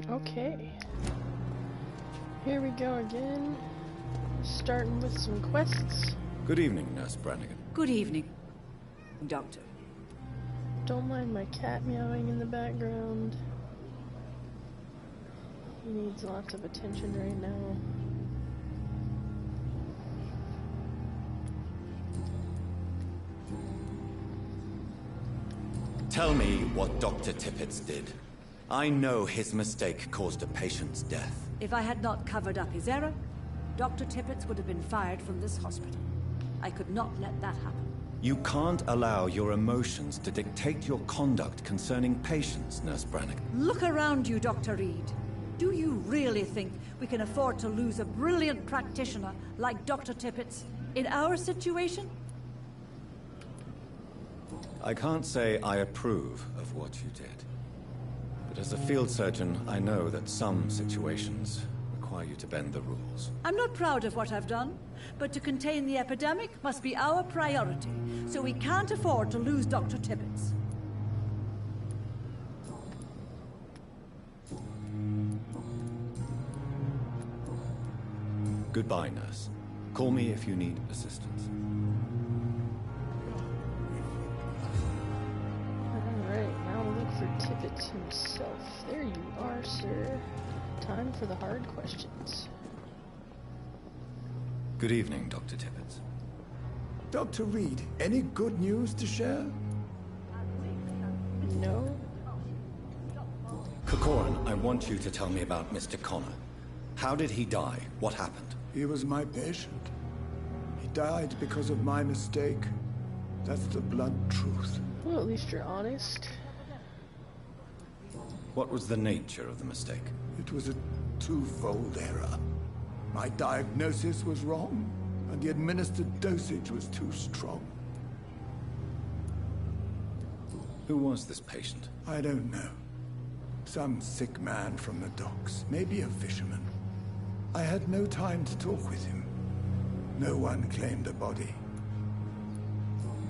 Okay. Here we go again. Starting with some quests. Good evening, Nurse Brannigan. Good evening, Doctor. Don't mind my cat meowing in the background. He needs lots of attention right now. Tell me what Dr. Tippett did. I know his mistake caused a patient's death. If I had not covered up his error, Dr. Tippett would have been fired from this hospital. I could not let that happen. You can't allow your emotions to dictate your conduct concerning patients, Nurse Brannigan. Look around you, Dr. Reed. Do you really think we can afford to lose a brilliant practitioner like Dr. Tippett in our situation? I can't say I approve of what you did. But as a field surgeon, I know that some situations require you to bend the rules. I'm not proud of what I've done, but to contain the epidemic must be our priority, so we can't afford to lose Dr. Tippett. Goodbye, nurse. Call me if you need assistance. Alright, now we'll look for Tippett himself. There you are, sir. Time for the hard questions. Good evening, Dr. Tippett. Dr. Reed, any good news to share? No? Corcoran, I want you to tell me about Mr. Connor. How did he die? What happened? He was my patient. He died because of my mistake. That's the blunt truth. Well, at least you're honest. What was the nature of the mistake? It was a twofold error. My diagnosis was wrong, and the administered dosage was too strong. Who was this patient? I don't know. Some sick man from the docks, maybe a fisherman. I had no time to talk with him. No one claimed a body.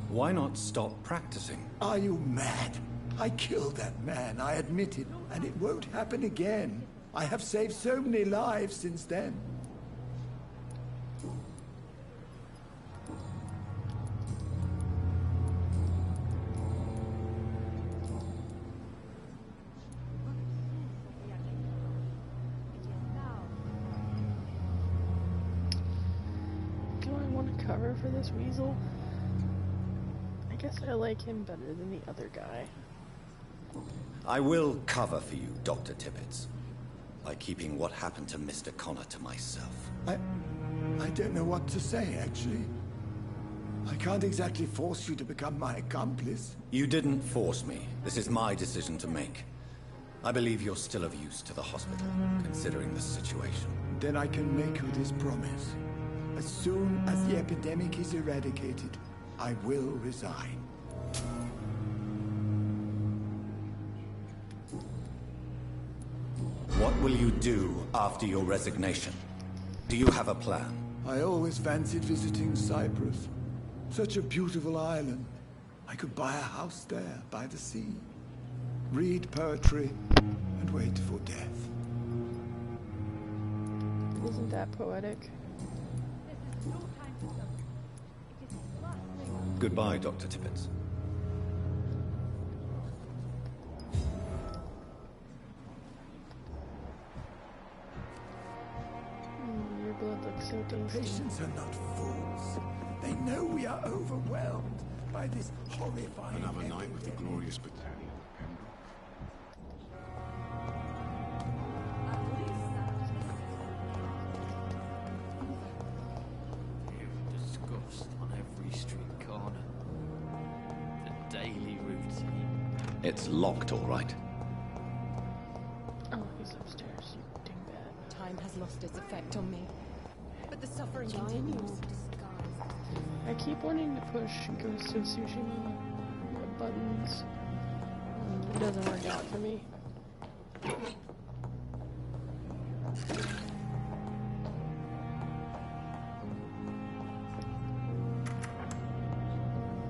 Why not stop practicing? Are you mad? I killed that man, I admit it, and it won't happen again. I have saved so many lives since then. Do I want to cover for this weasel? I guess I like him better than the other guy. I will cover for you, Dr. Tippett, by keeping what happened to Mr. Connor to myself. I don't know what to say, actually. I can't exactly force you to become my accomplice. You didn't force me. This is my decision to make. I believe you're still of use to the hospital, considering the situation. Then I can make you this promise. As soon as the epidemic is eradicated, I will resign. What will you do after your resignation? Do you have a plan? I always fancied visiting Cyprus. Such a beautiful island. I could buy a house there, by the sea. Read poetry, and wait for death. Isn't that poetic? Goodbye, Dr. Tippett. Your blood looks so tasty. Patients are not fools. They know we are overwhelmed by this horrifying Another night with the epidemic. glorious battalion of Pembroke. Disgust on every street corner. The daily routine. It's locked, all right. Oh, he's upstairs, you dingbat. Time has lost its effect on me. But the suffering continues. I keep wanting to push Ghost of Tsushima buttons. It doesn't work out for me.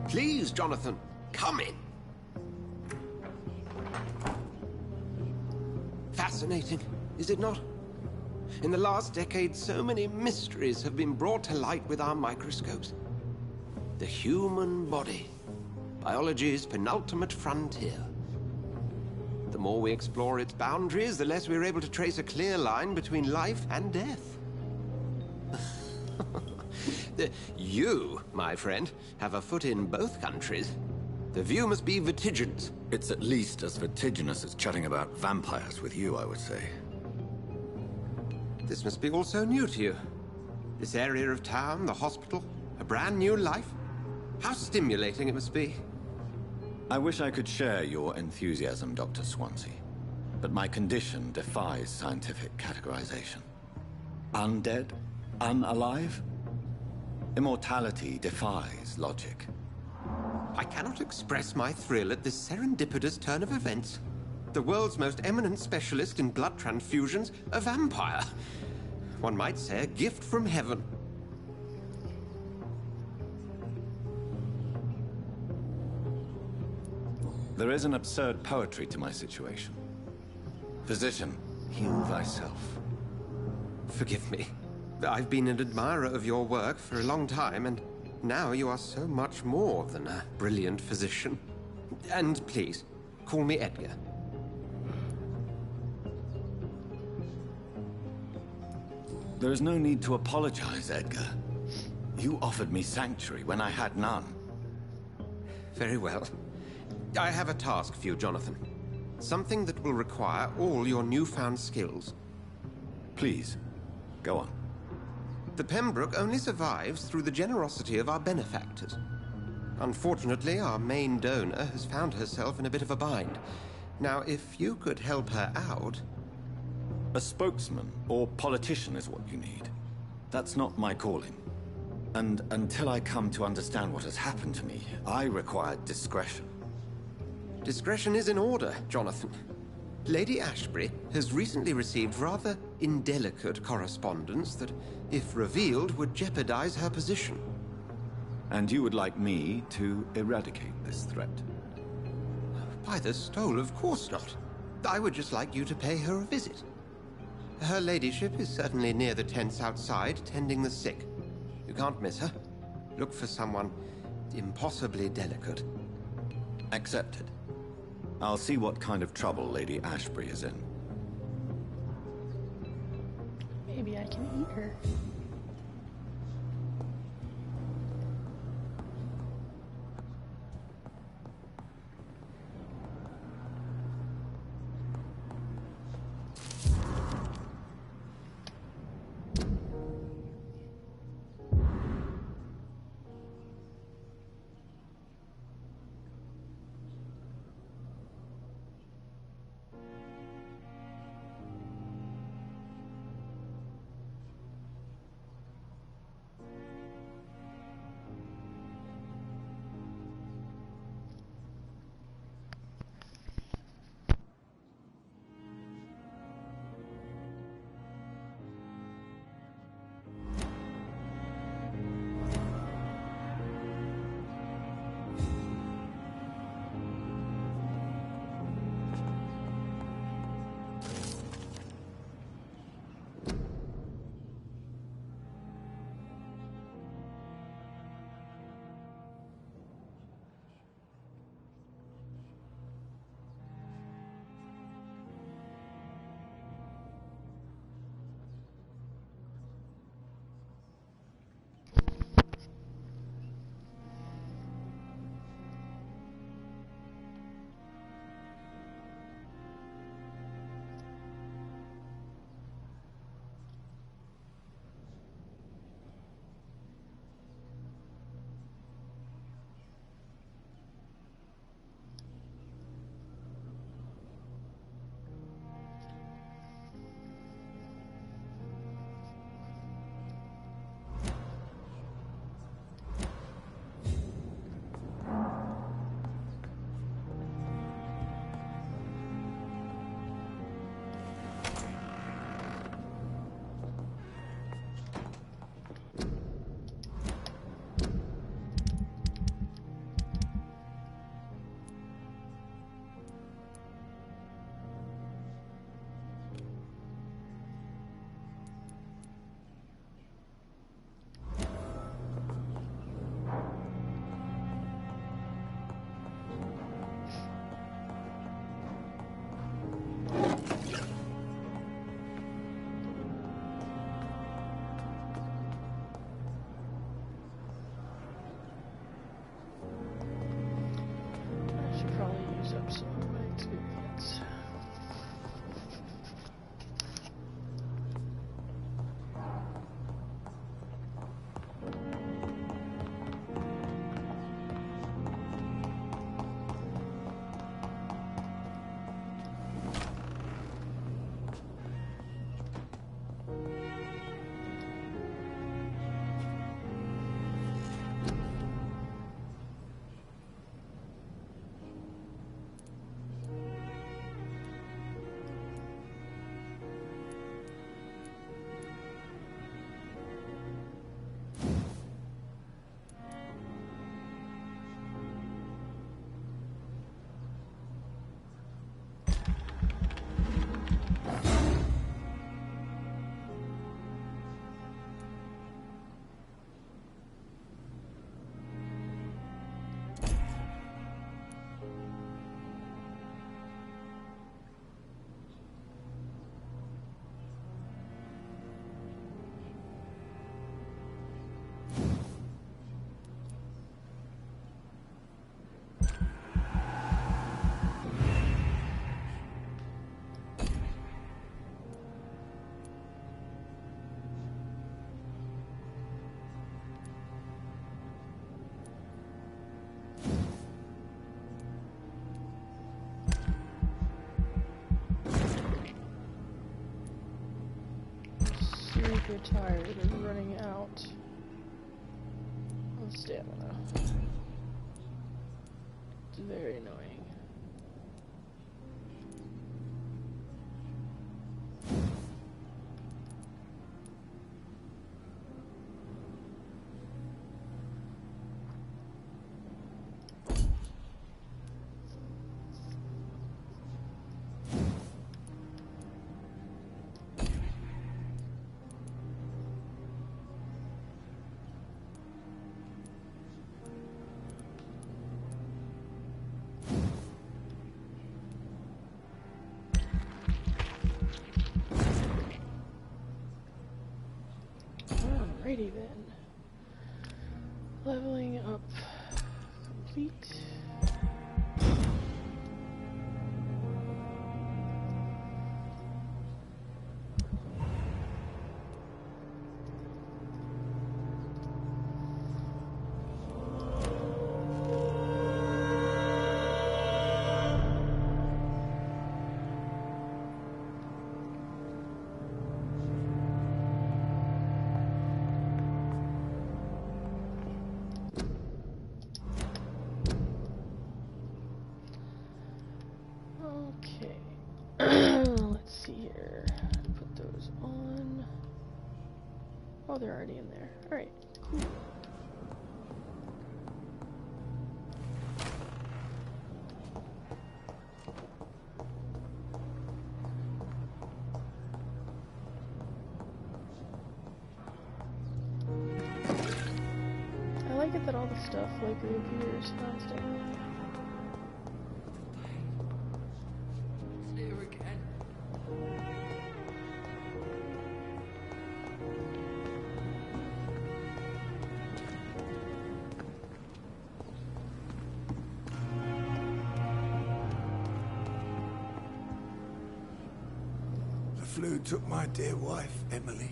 Please, Jonathan, come in. fascinating, is it not? In the last decade, so many mysteries have been brought to light with our microscopes. The human body, biology's penultimate frontier. The more we explore its boundaries, the less we're able to trace a clear line between life and death. You, my friend, have a foot in both countries. The view must be vertiginous. It's at least as vertiginous as chatting about vampires with you, I would say. This must be all so new to you. This area of town, the hospital, a brand new life. How stimulating it must be. I wish I could share your enthusiasm, Dr. Swansea. But my condition defies scientific categorization. Undead? Unalive? Immortality defies logic. I cannot express my thrill at this serendipitous turn of events. The world's most eminent specialist in blood transfusions, a vampire. One might say a gift from heaven. There is an absurd poetry to my situation. Physician, heal thyself. Forgive me. I've been an admirer of your work for a long time, and now you are so much more than a brilliant physician. And please, call me Edgar. There is no need to apologize, Edgar. You offered me sanctuary when I had none. Very well. I have a task for you, Jonathan. Something that will require all your newfound skills. Please, go on. The Pembroke only survives through the generosity of our benefactors. Unfortunately, our main donor has found herself in a bit of a bind. Now, if you could help her out... A spokesman or politician is what you need. That's not my calling. And until I come to understand what has happened to me, I require discretion. Discretion is in order, Jonathan. Lady Ashbury has recently received rather indelicate correspondence that, if revealed, would jeopardize her position. And you would like me to eradicate this threat? By the stole, of course not. I would just like you to pay her a visit. Her ladyship is certainly near the tents outside, tending the sick. You can't miss her. Look for someone impossibly delicate. Accepted. I'll see what kind of trouble Lady Ashbury is in. Maybe I can eat her. super tired and running out of stamina. It's very annoying. Alrighty then. Leveling up complete. Oh, they're already in there. Alright, cool. I like it that all the stuff like reappears constantly. Here again. The flu took my dear wife, Emily.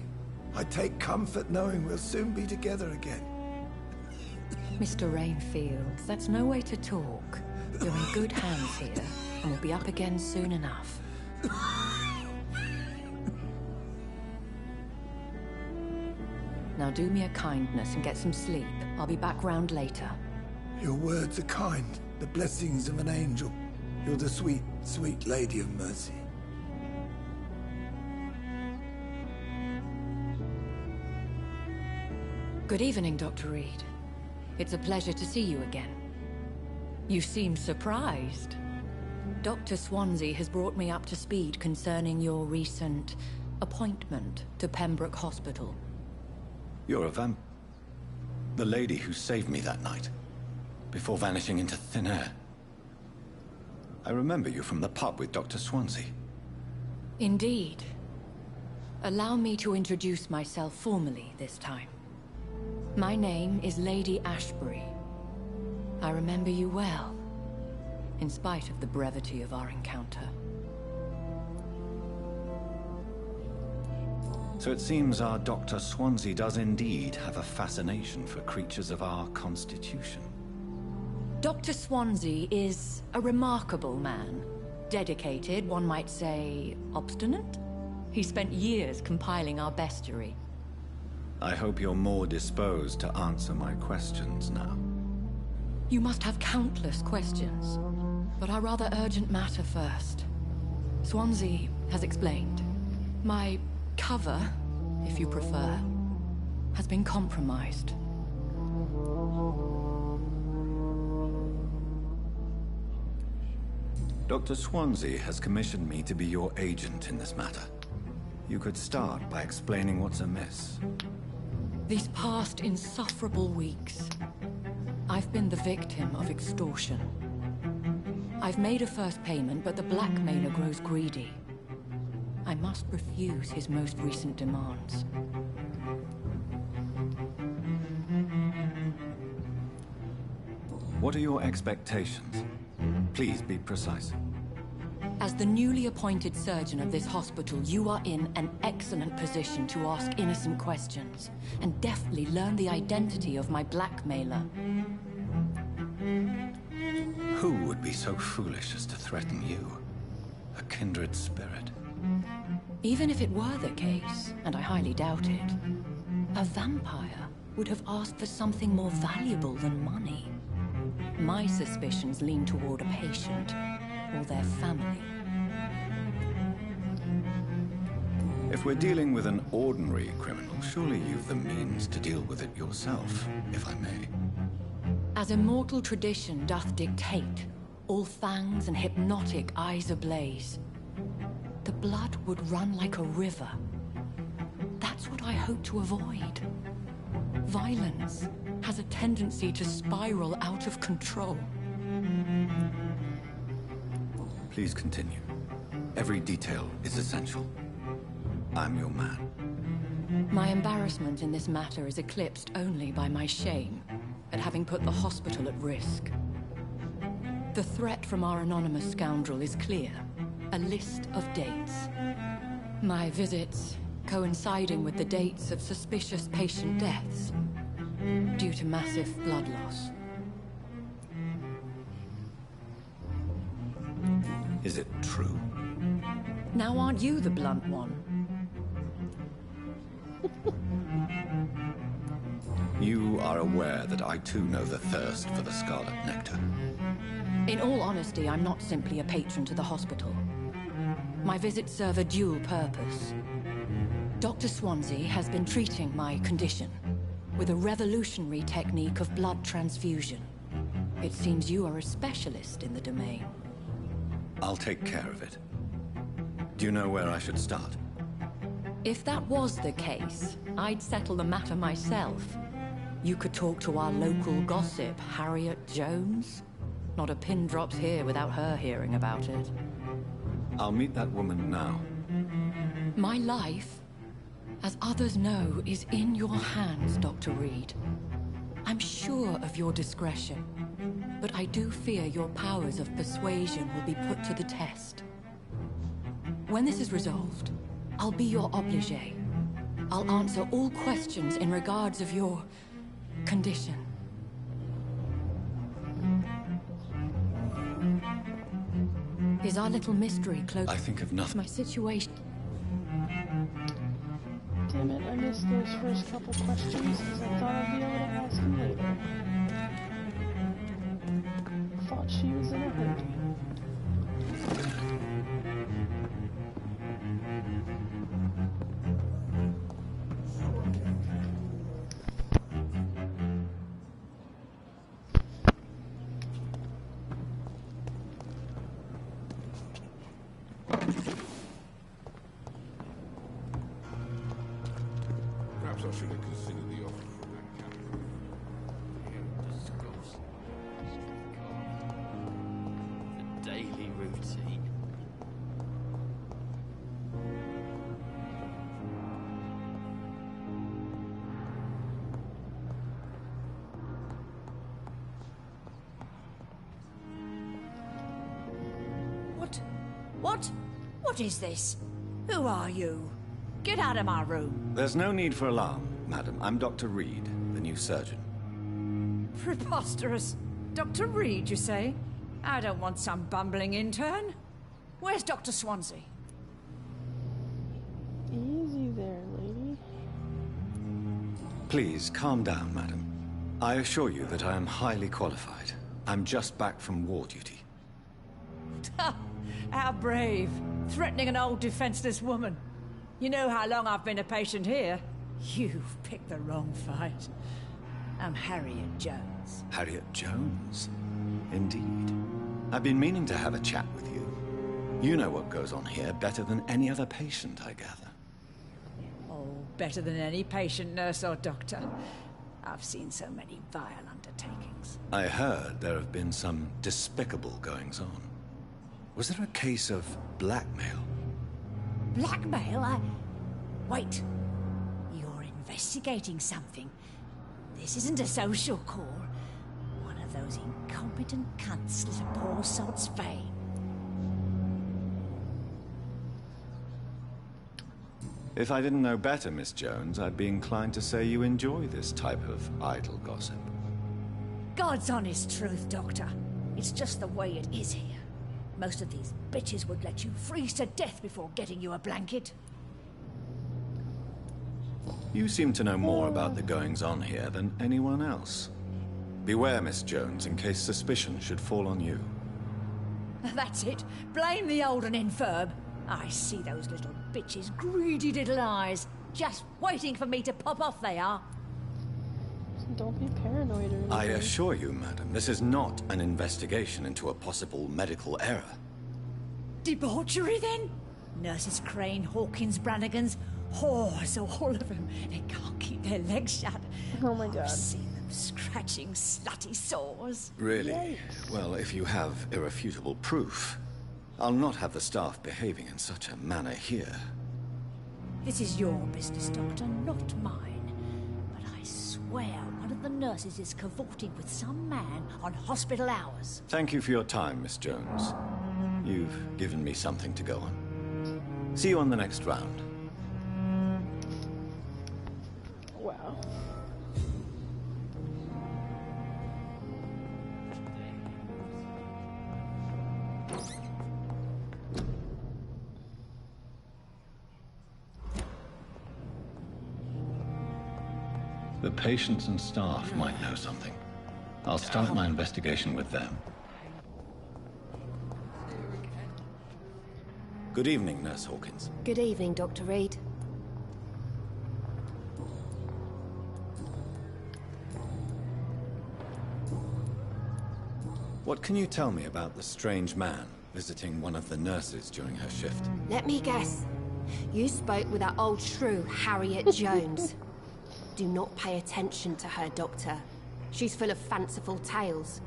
I take comfort knowing we'll soon be together again. Mr. Rainfield, that's no way to talk. You're in good hands here, and we'll be up again soon enough. Now do me a kindness and get some sleep. I'll be back round later. Your words are kind, the blessings of an angel. You're the sweet, sweet Lady of Mercy. Good evening, Dr. Reed. It's a pleasure to see you again. You seem surprised. Dr. Swansea has brought me up to speed concerning your recent appointment to Pembroke Hospital. You're a the lady who saved me that night, before vanishing into thin air. I remember you from the pub with Dr. Swansea. Indeed. Allow me to introduce myself formally this time. My name is Lady Ashbury. I remember you well, in spite of the brevity of our encounter. So it seems our Dr. Swansea does indeed have a fascination for creatures of our constitution. Dr. Swansea is a remarkable man. Dedicated, one might say, obstinate? He spent years compiling our bestiary. I hope you're more disposed to answer my questions now. You must have countless questions, but our rather urgent matter first. Swansea has explained. My cover, if you prefer, has been compromised. Dr. Swansea has commissioned me to be your agent in this matter. You could start by explaining what's amiss. These past insufferable weeks, I've been the victim of extortion. I've made a first payment, but the blackmailer grows greedy. I must refuse his most recent demands. What are your expectations? Please be precise. As the newly appointed surgeon of this hospital, you are in an excellent position to ask innocent questions and deftly learn the identity of my blackmailer. Who would be so foolish as to threaten you? A kindred spirit. Even if it were the case, and I highly doubt it, a vampire would have asked for something more valuable than money. My suspicions lean toward a patient or their family. If we're dealing with an ordinary criminal, surely you've the means to deal with it yourself, if I may. As immortal tradition doth dictate, all fangs and hypnotic eyes ablaze, the blood would run like a river. That's what I hope to avoid. Violence has a tendency to spiral out of control. Please continue. Every detail is essential. I'm your man. My embarrassment in this matter is eclipsed only by my shame at having put the hospital at risk. The threat from our anonymous scoundrel is clear. A list of dates. My visits coinciding with the dates of suspicious patient deaths due to massive blood loss. Is it true? Now aren't you the blunt one? You are aware that I too know the thirst for the scarlet nectar. In all honesty, I'm not simply a patron to the hospital. My visits serve a dual purpose. Dr. Swansea has been treating my condition with a revolutionary technique of blood transfusion. It seems you are a specialist in the domain. I'll take care of it. Do you know where I should start? If that was the case, I'd settle the matter myself. You could talk to our local gossip, Harriet Jones. Not a pin drops here without her hearing about it. I'll meet that woman now. My life, as others know, is in your hands, Dr. Reed. I'm sure of your discretion, but I do fear your powers of persuasion will be put to the test. When this is resolved, I'll be your obligé. I'll answer all questions in regards of your condition. Is our little mystery close? I think of nothing. My situation. Damn it, I missed those first couple questions because I thought I'd be able to ask him later. Thought she was in a hurry. Perhaps I should have considered the offer from that captain. Discuss the daily routine. What is this? Who are you? Get out of my room. There's no need for alarm, madam. I'm Dr. Reed, the new surgeon. Preposterous. Dr. Reed, you say? I don't want some bumbling intern. Where's Dr. Swansea? Easy there, lady. Please, calm down, madam. I assure you that I am highly qualified. I'm just back from war duty. How brave. Threatening an old defenseless woman. You know how long I've been a patient here? You've picked the wrong fight. I'm Harriet Jones. Harriet Jones? Indeed. I've been meaning to have a chat with you. You know what goes on here better than any other patient, I gather. Oh, better than any patient, nurse or doctor. I've seen so many vile undertakings. I heard there have been some despicable goings-on. Was there a case of blackmail? Blackmail? Wait. You're investigating something. This isn't a social call. One of those incompetent cunts slit a poor sod's vein. If I didn't know better, Miss Jones, I'd be inclined to say you enjoy this type of idle gossip. God's honest truth, Doctor. It's just the way it is here. Most of these bitches would let you freeze to death before getting you a blanket. You seem to know more about the goings-on here than anyone else. Beware, Miss Jones, in case suspicion should fall on you. That's it. Blame the old and infirm. I see those little bitches' greedy little eyes. Just waiting for me to pop off they are. Don't be paranoid or anything. I assure you, madam, this is not an investigation into a possible medical error. Debauchery, then? Nurses Crane, Hawkins, Brannigans, whores, all of them. They can't keep their legs shut. Oh my god. I've seen them scratching slutty sores. Really? Yikes. Well, if you have irrefutable proof, I'll not have the staff behaving in such a manner here. This is your business, Doctor, not mine. But I swear one of the nurses is cavorting with some man on hospital hours. Thank you for your time, Miss Jones. You've given me something to go on. See you on the next round. Wow. The patients and staff might know something. I'll start my investigation with them. Good evening, Nurse Hawkins. Good evening, Dr. Reed. What can you tell me about the strange man visiting one of the nurses during her shift? Let me guess. You spoke with that old shrew, Harriet Jones. Do not pay attention to her, Doctor. She's full of fanciful tales.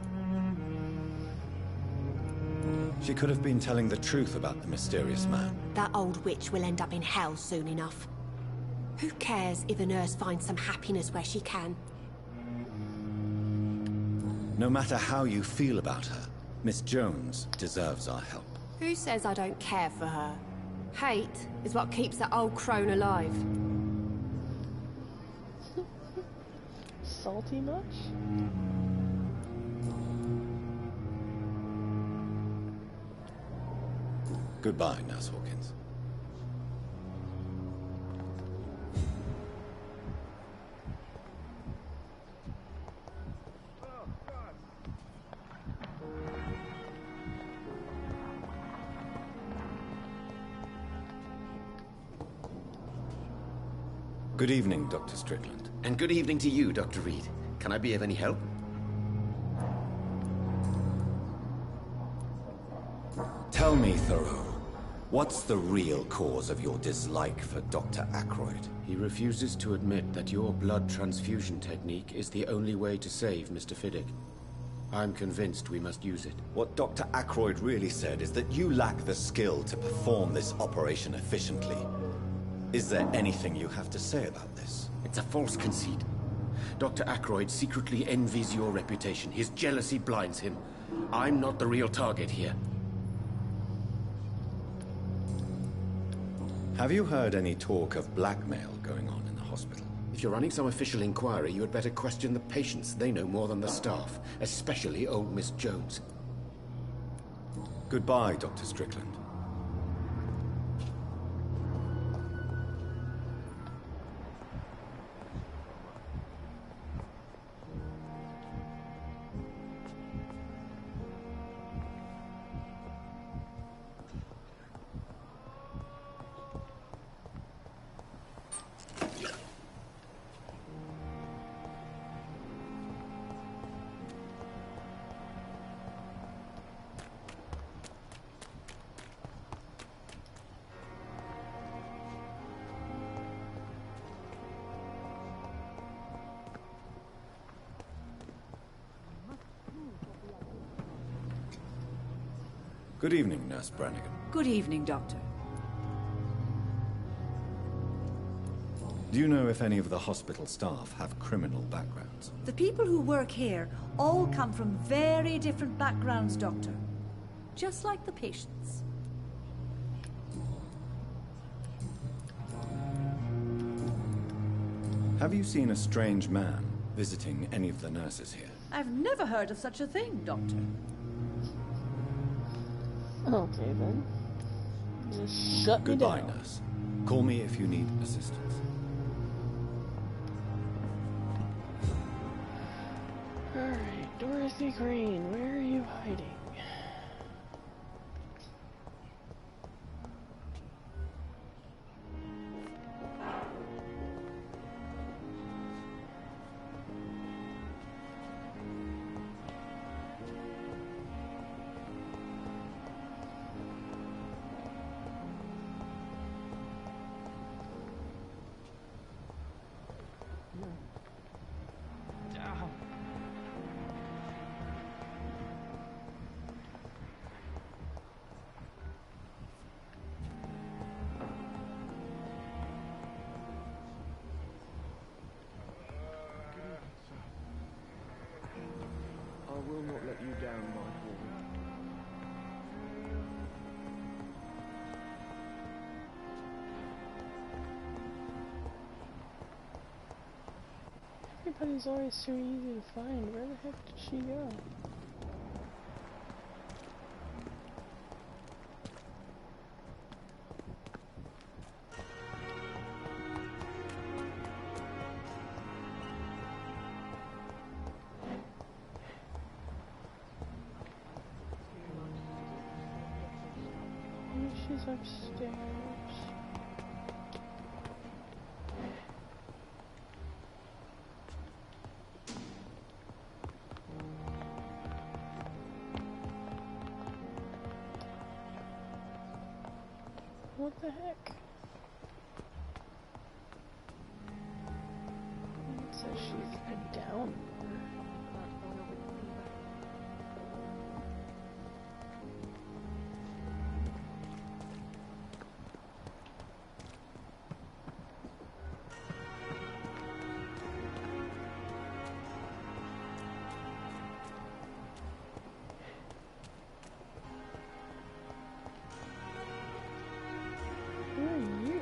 She could have been telling the truth about the mysterious man. That old witch will end up in hell soon enough. Who cares if a nurse finds some happiness where she can? No matter how you feel about her, Miss Jones deserves our help. Who says I don't care for her? Hate is what keeps that old crone alive. Salty much? Goodbye, Nurse Hawkins. Good evening, Dr. Strickland. And good evening to you, Dr. Reed. Can I be of any help? Tell me, Thoreau, what's the real cause of your dislike for Dr. Ackroyd? He refuses to admit that your blood transfusion technique is the only way to save Mr. Fiddick. I'm convinced we must use it. What Dr. Ackroyd really said is that you lack the skill to perform this operation efficiently. Is there anything you have to say about this? It's a false conceit. Dr. Ackroyd secretly envies your reputation. His jealousy blinds him. I'm not the real target here. Have you heard any talk of blackmail going on in the hospital? If you're running some official inquiry, you had better question the patients. They know more than the staff, especially old Miss Jones. Goodbye, Dr. Strickland. Good evening, Nurse Brannigan. Good evening, Doctor. Do you know if any of the hospital staff have criminal backgrounds? The people who work here all come from very different backgrounds, Doctor. Just like the patients. Have you seen a strange man visiting any of the nurses here? I've never heard of such a thing, Doctor. Okay then. Just shut me Goodbye, down. nurse. Call me if you need assistance. Alright, Dorothy Green, where are you hiding? Damn. I will not let you down, Michael. Everybody's always so easy to find. Where the heck did she go? Maybe she's upstairs. What the heck? It says she's down. Who are you?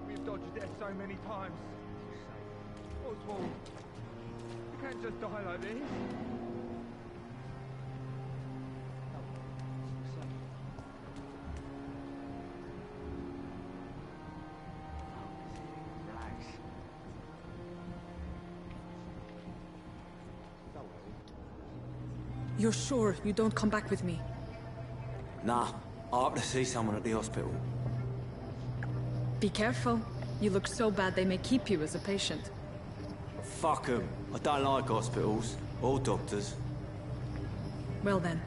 We've dodged death so many times. Oswald, you can't just die like this. You're sure you don't come back with me? Nah, I have to see someone at the hospital. Be careful. You look so bad they may keep you as a patient. Fuck 'em. I don't like hospitals or doctors. Well then,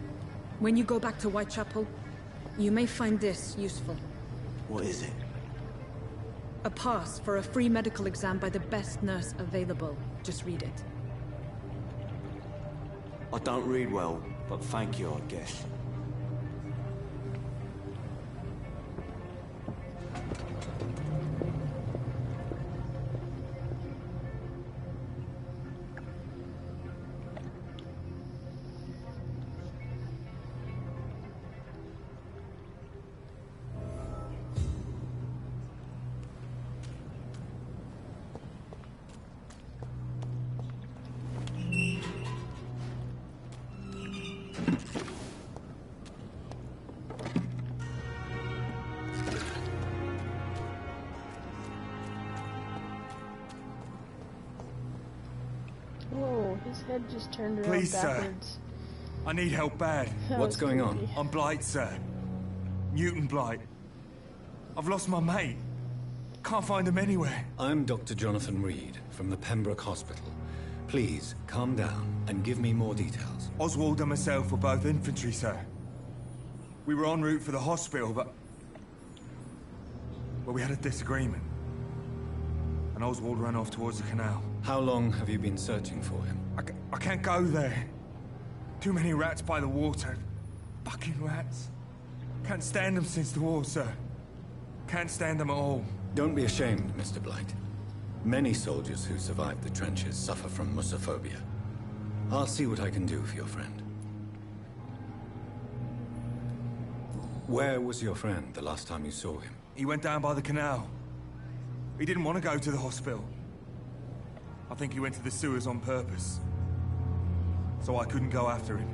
when you go back to Whitechapel, you may find this useful. What is it? A pass for a free medical exam by the best nurse available. Just read it. I don't read well, but thank you, I guess. Whoa, his head just turned around Please, backwards. sir. I need help bad. That What's was going on? creepy. I'm Blight, sir. Newton Blight. I've lost my mate. Can't find him anywhere. I'm Dr. Jonathan Reed from the Pembroke Hospital. Please, calm down and give me more details. Oswald and myself were both infantry, sir. We were en route for the hospital, but... Well, we had a disagreement. And Oswald ran off towards the canal. How long have you been searching for him? I can't go there. Too many rats by the water. Fucking rats. Can't stand them since the war, sir. Can't stand them at all. Don't be ashamed, Mr. Blight. Many soldiers who survived the trenches suffer from musophobia. I'll see what I can do for your friend. Where was your friend the last time you saw him? He went down by the canal. He didn't want to go to the hospital. I think he went to the sewers on purpose. So I couldn't go after him.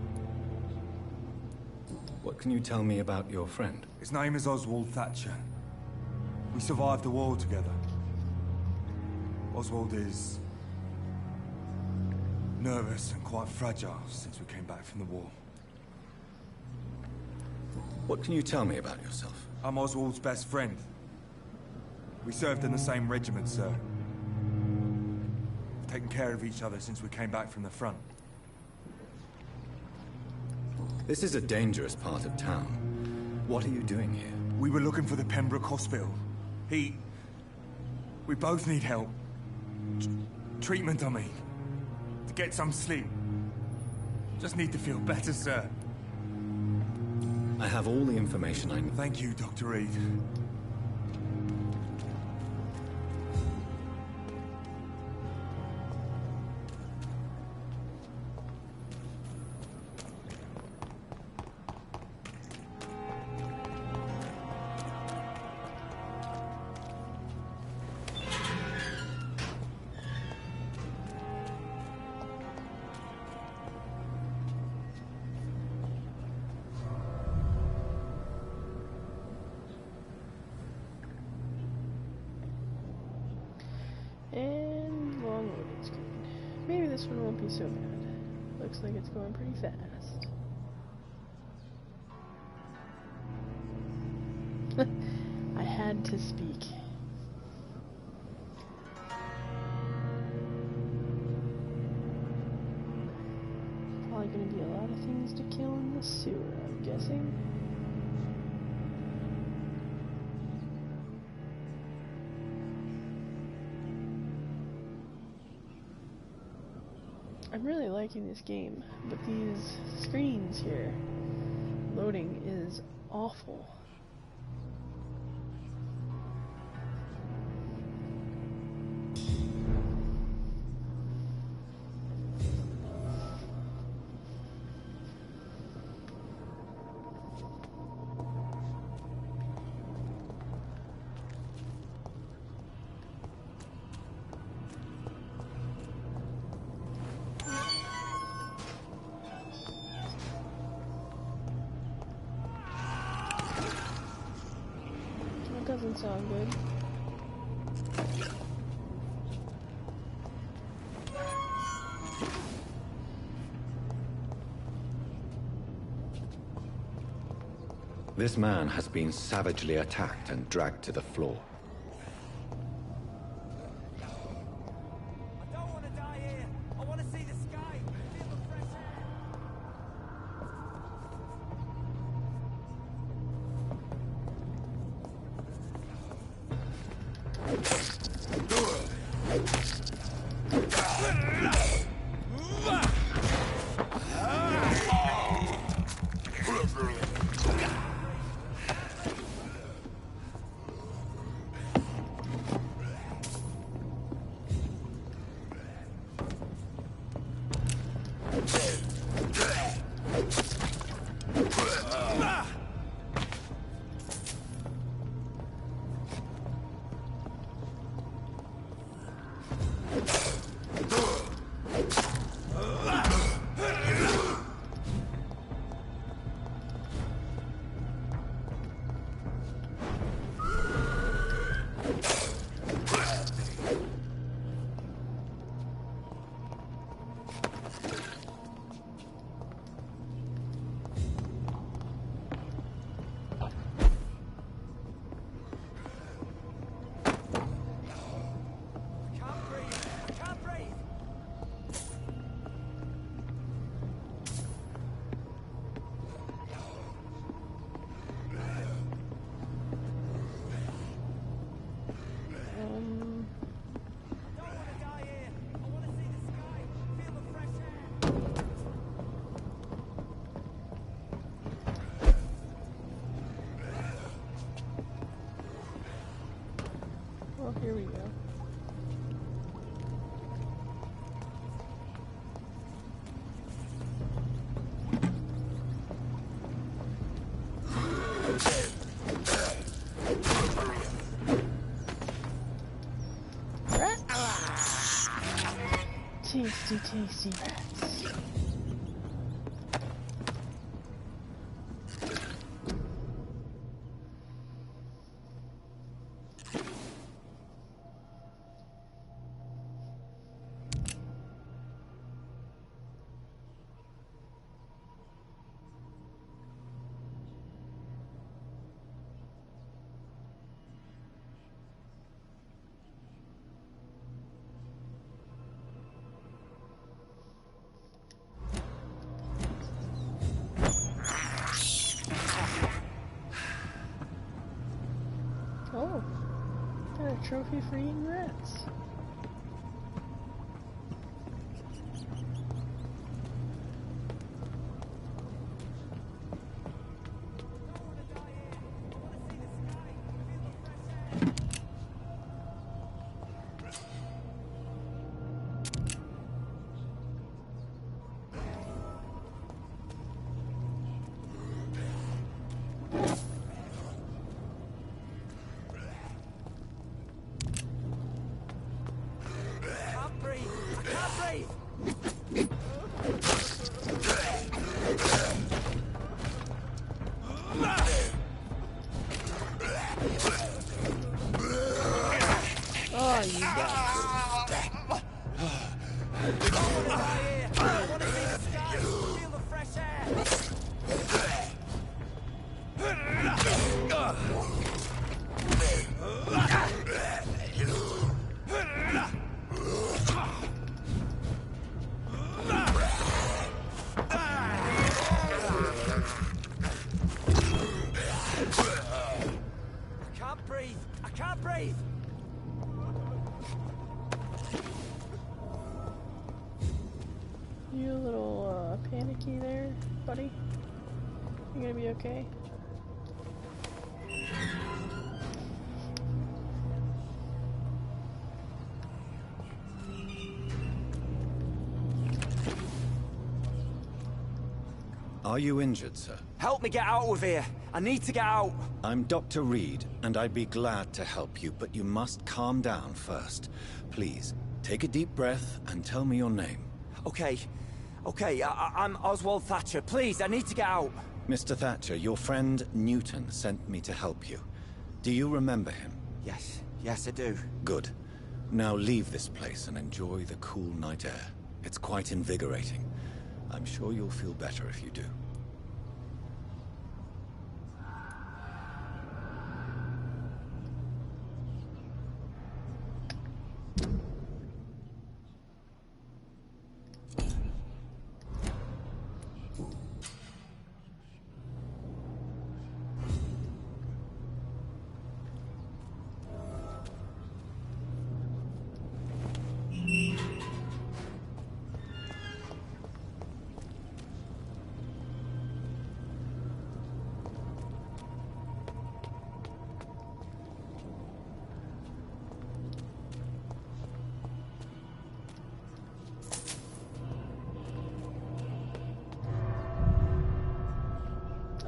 What can you tell me about your friend? His name is Oswald Thatcher. We survived the war together. Oswald is nervous and quite fragile since we came back from the war. What can you tell me about yourself? I'm Oswald's best friend. We served in the same regiment, sir. We've taken care of each other since we came back from the front. This is a dangerous part of town. What are you doing here? We were looking for the Pembroke Hospital. We both need help. Treatment, I mean. To get some sleep. Just need to feel better, sir. I have all the information I need. Thank you, Dr. Reed. And long loading screen. Maybe this one won't be so bad. Looks like it's going pretty fast. I had to speak. Probably gonna be a lot of things to kill in the sewer, I'm guessing. I'm really liking this game, but these screens here, loading is awful. Doesn't sound good. This man has been savagely attacked and dragged to the floor. I don't want to die here. I want to see the sky. Feel the fresh air. Well, here we go. Tasty, tasty rats. Oh, got a trophy for eating rats. Oh, you bastard. I can't breathe! You a little panicky there, buddy? You gonna be okay? Are you injured, sir? Help me get out of here! I need to get out! I'm Dr. Reed, and I'd be glad to help you, but you must calm down first. Please, take a deep breath and tell me your name. Okay. I'm Oswald Thatcher. Please, I need to get out. Mr. Thatcher, your friend Newton sent me to help you. Do you remember him? Yes, I do. Good. Now leave this place and enjoy the cool night air. It's quite invigorating. I'm sure you'll feel better if you do.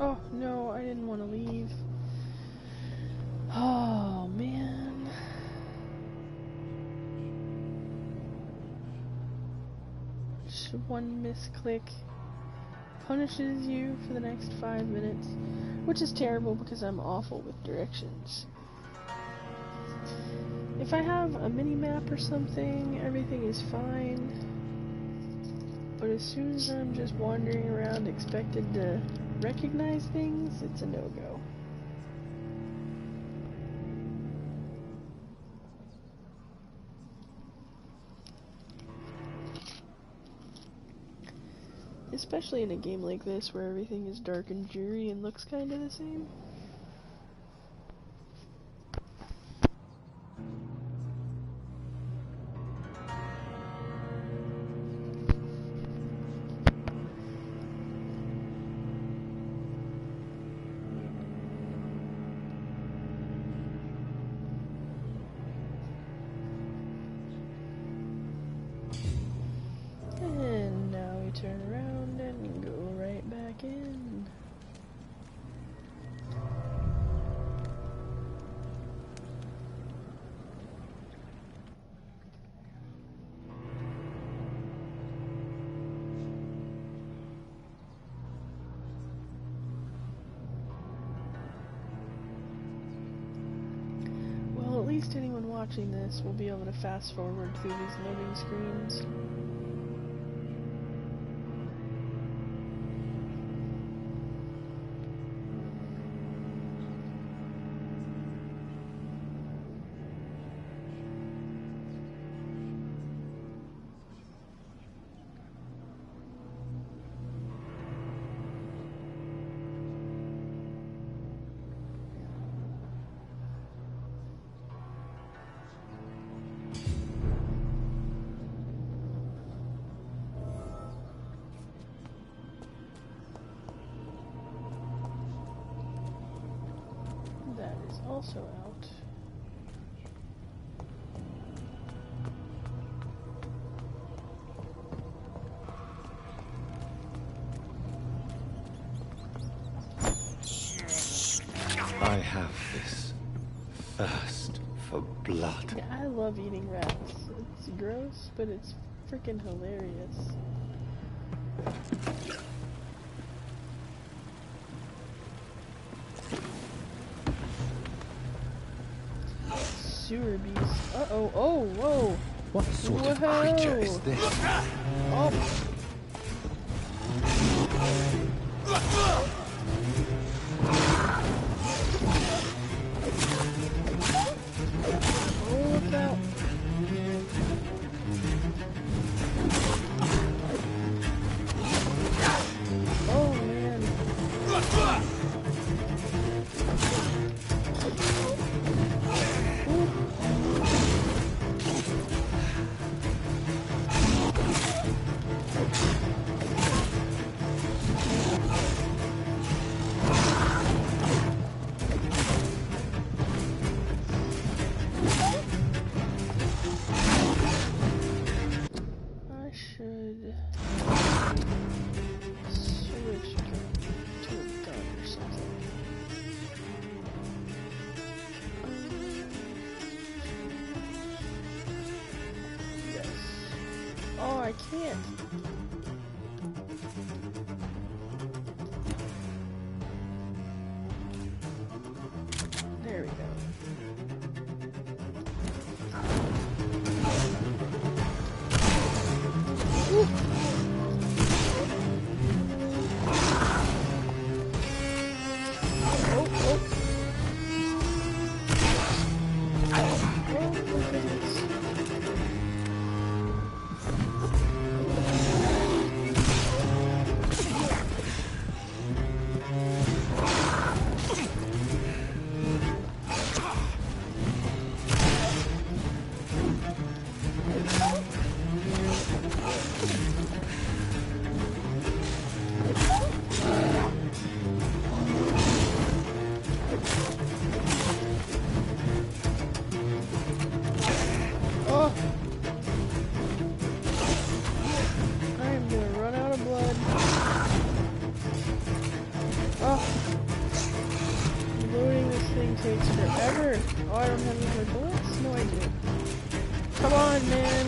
Oh, no, I didn't want to leave. Oh, man. Just one misclick punishes you for the next 5 minutes, which is terrible because I'm awful with directions. If I have a mini-map or something, everything is fine. But as soon as I'm just wandering around expected to recognize things, it's a no-go. Especially in a game like this where everything is dark and dreary and looks kind of the same. watching this, we'll be able to fast forward through these loading screens. Also out. I have this thirst for blood. Yeah, I love eating rats. It's gross, but it's freaking hilarious. Sewer beast. Uh-oh. Oh, whoa. What sort of creature is this? Oh. Oh, look out. Oh, man. Switch to a gun or something. Yes. Oh, I can't. There we go. Ooh. Takes forever. Oh, I don't have any more bullets? No, I do. Come on, man.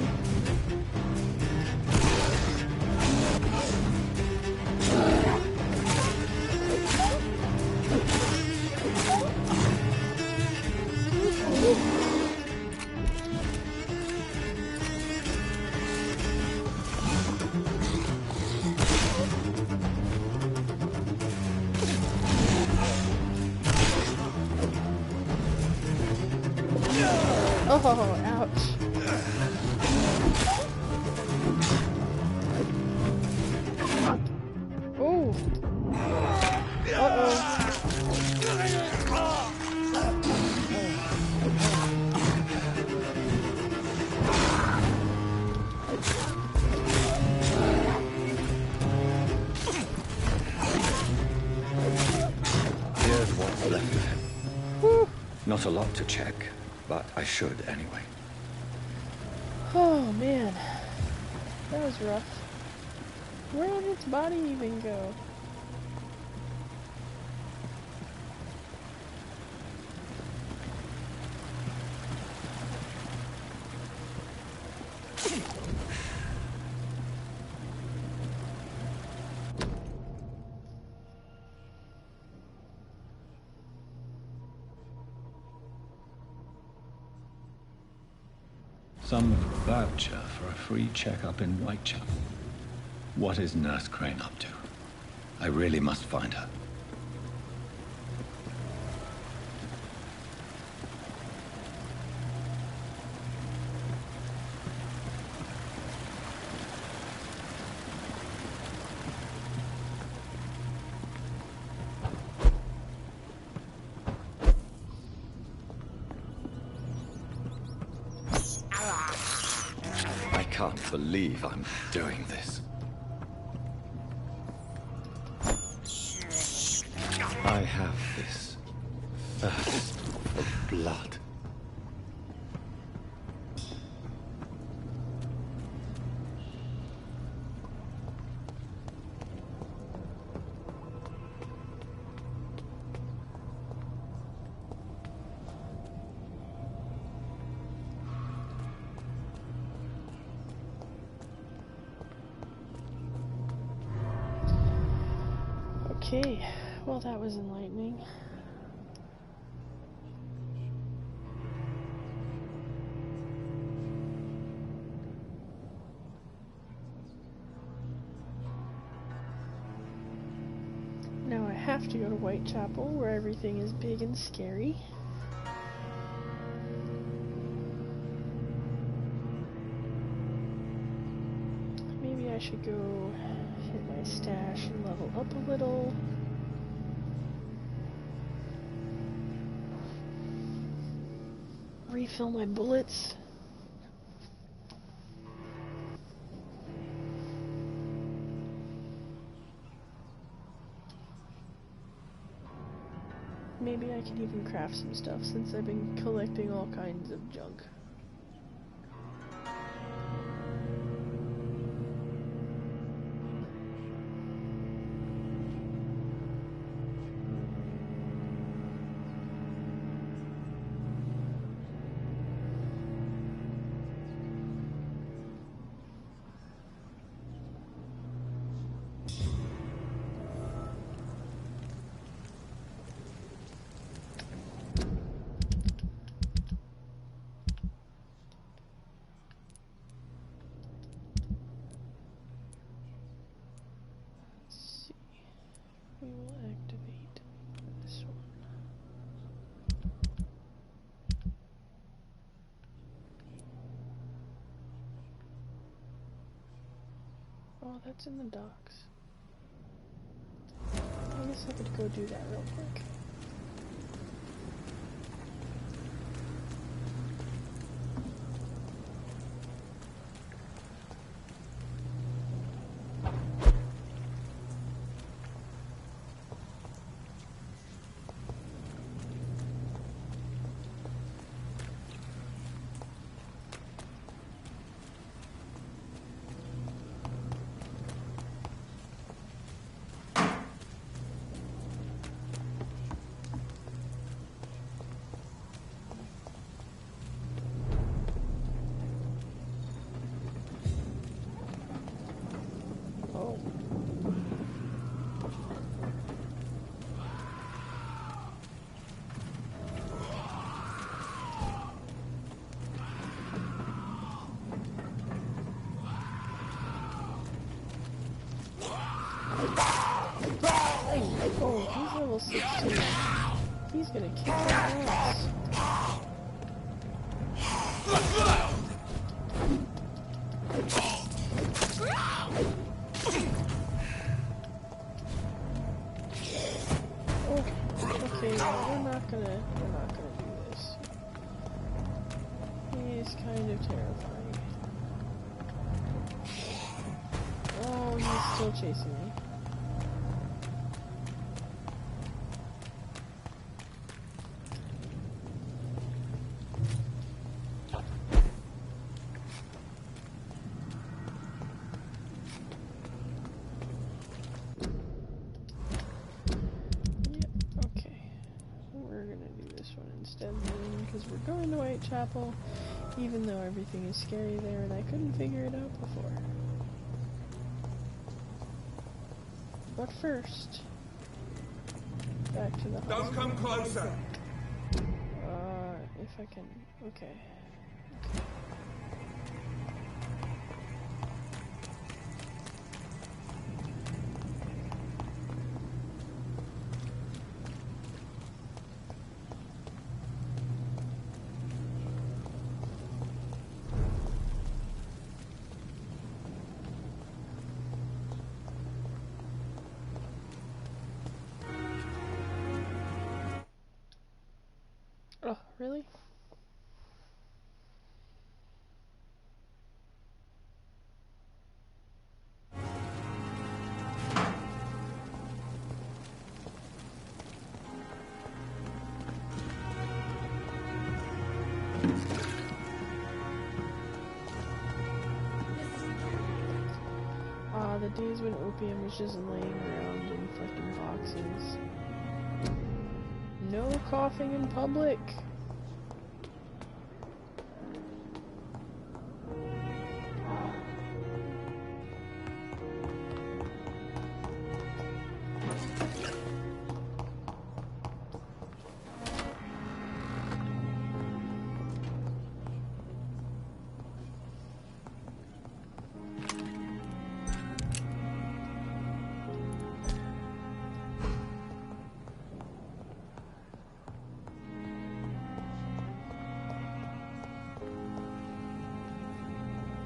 Oh, ouch. Oh. Uh-oh. Here's what's left of him. Whew. Not a lot to check, but I should anyway. Oh, man. That was rough. Where did its body even go? Some voucher for a free checkup in Whitechapel. What is Nurse Crane up to? I really must find her. I can't believe I'm doing this. I have this thirst for blood. Okay, well that was enlightening. Now I have to go to Whitechapel, where everything is big and scary. Maybe I should go hit my stash and level up a little. Refill my bullets. Maybe I can even craft some stuff since I've been collecting all kinds of junk. We will activate this one. Oh, that's in the docks. I guess I could go do that real quick. Oh, he's level 16. He's gonna kick my ass. Oh, okay, no, we're not gonna do this. He's kind of terrifying. Oh, he's still chasing me. Because we're going to Whitechapel, even though everything is scary there and I couldn't figure it out before. But first, back to the hospital. Don't come closer! If I can... Okay. Really? The days when opium was just laying around in fucking boxes. No coughing in public.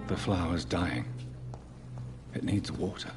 The flower's dying. It needs water.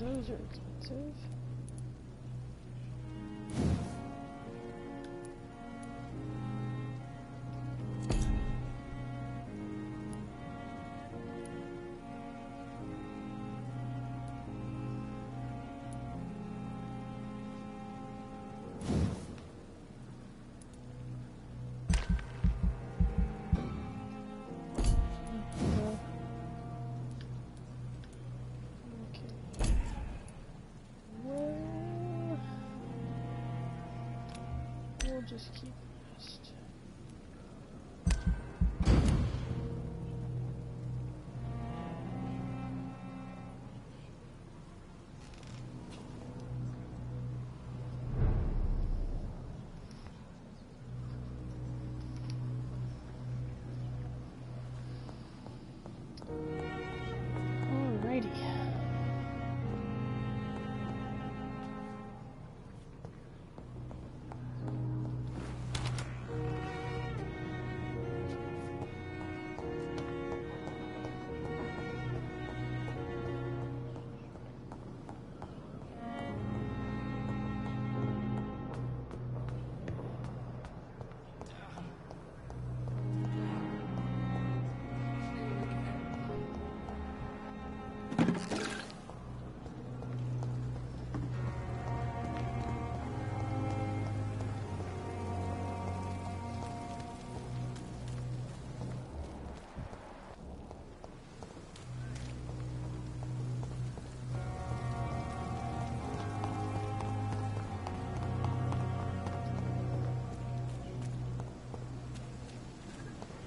Those are expensive. We'll just keep this. Alrighty.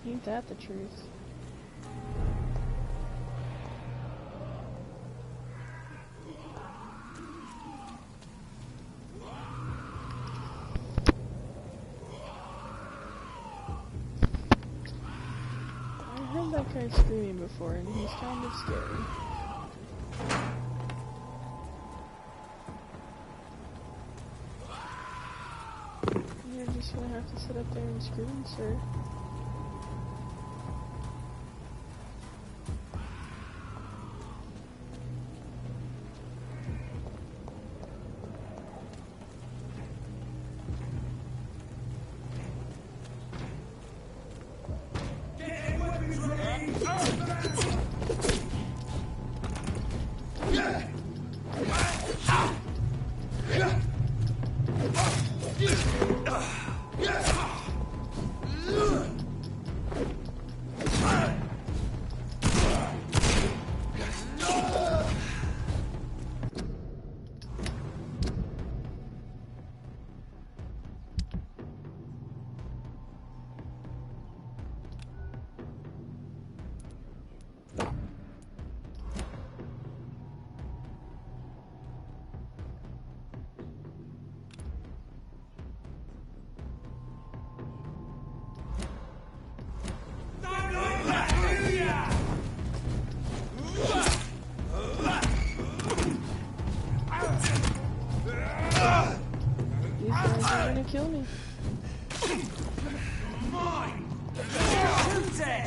Ain't that the truth? I heard that guy screaming before, and he's kind of scary. You're just gonna have to sit up there and scream, sir. Kill me.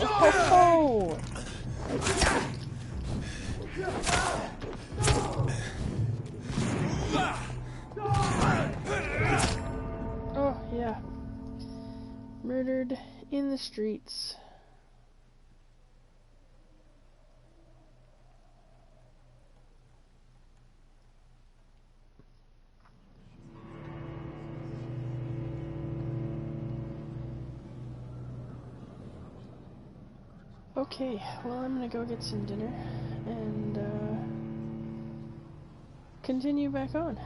Oh! Oh, yeah. Murdered in the streets. Okay, well, I'm gonna go get some dinner and continue back on.